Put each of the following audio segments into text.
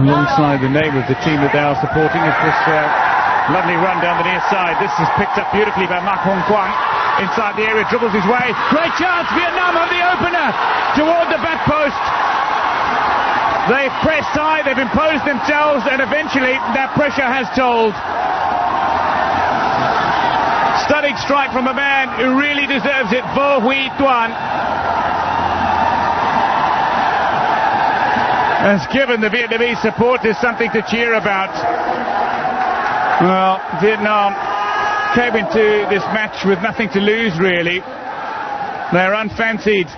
alongside the name of the team that they are supporting is this lovely run down the near side. This is picked up beautifully by Mak Hong Kwang. Inside the area, dribbles his way. Great chance, Vietnam have the opener toward the back post. They've pressed high, they've imposed themselves, and eventually that pressure has told. Stunning strike from a man who really deserves it, Vo Huy Tuan. Has given the Vietnamese supporters something to cheer about. Well, Vietnam came into this match with nothing to lose, really. They're unfancied.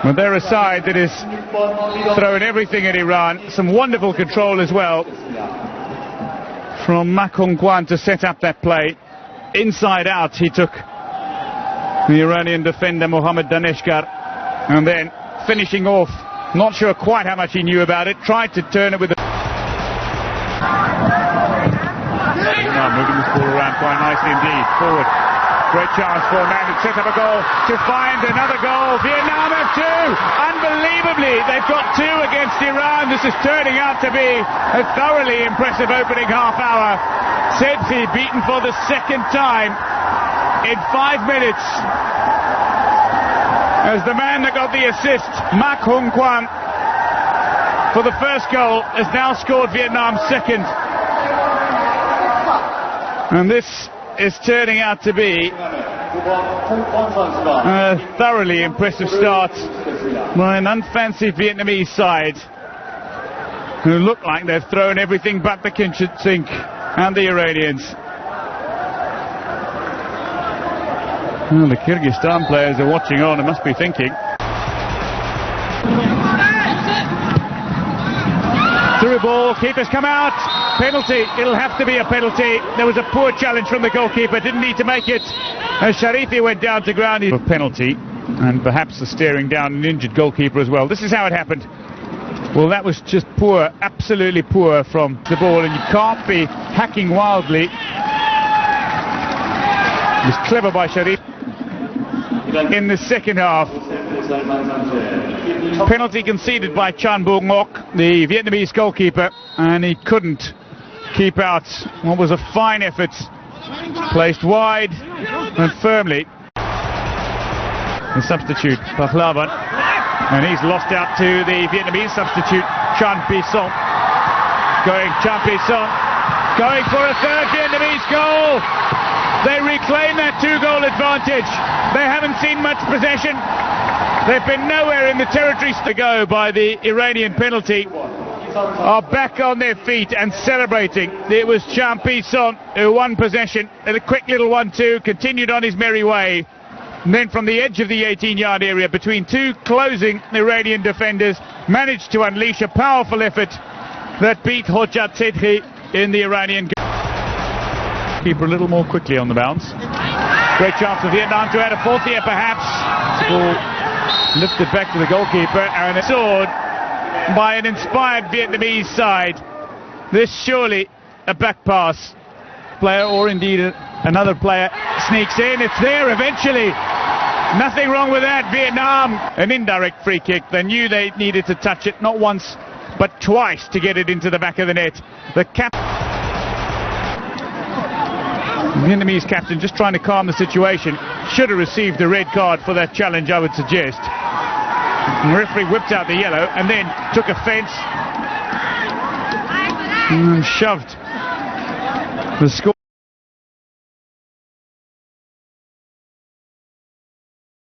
But they're a side that has thrown everything at Iran. Some wonderful control as well from Mak Hong Kwang to set up that play. Inside out, he took the Iranian defender Mohammad Daneshkar, and then finishing off. Not sure quite how much he knew about it. Tried to turn it with the... Moving this ball around quite nicely indeed. Forward. Great chance for a man to set up a goal, to find another goal. Vietnam have two. Unbelievably, they've got two against Iran. This is turning out to be a thoroughly impressive opening half hour. Sedzi beaten for the second time in 5 minutes. As the man that got the assist, Mak Hong Kwang, for the first goal, has now scored Vietnam's second. And this is turning out to be a thoroughly impressive start by an unfancied Vietnamese side who look like they've thrown everything but the kitchen sink and the Iranians. Well, the Kyrgyzstan players are watching on and must be thinking. Through ball, keeper's come out. Penalty, it'll have to be a penalty. There was a poor challenge from the goalkeeper, didn't need to make it. As Sharifi went down to ground, a penalty, and perhaps the staring down an injured goalkeeper as well. This is how it happened. Well, that was just poor, absolutely poor from the ball, and you can't be hacking wildly. It was clever by Sharif in the second half. Penalty conceded by Chan Bung Mok, the Vietnamese goalkeeper, and he couldn't keep out what was a fine effort. Placed wide and firmly. The substitute, Pahlavan, and he's lost out to the Vietnamese substitute, Chan Pi-Song. Chan Pi-Song going for a third Vietnamese goal. They reclaim that two-goal advantage. They haven't seen much possession. They've been nowhere in the territories to go by the Iranian penalty. Are back on their feet and celebrating. It was Chan Pi-Song who won possession at a quick little 1-2, continued on his merry way. And then from the edge of the 18-yard area, between two closing Iranian defenders, managed to unleash a powerful effort that beat Hojat Sedzi in the Iranian game. Keeper a little more quickly on the bounce. Great chance for Vietnam to add a fourth here, perhaps. Ball lifted back to the goalkeeper and a sword by an inspired Vietnamese side. This surely a back pass player, or indeed another player sneaks in. It's there eventually. Nothing wrong with that. Vietnam, an indirect free kick. They knew they needed to touch it, not once but twice, to get it into the back of the net. The Vietnamese captain just trying to calm the situation. Should have received a red card for that challenge, I would suggest. And the referee whipped out the yellow and then took offence and shoved the score.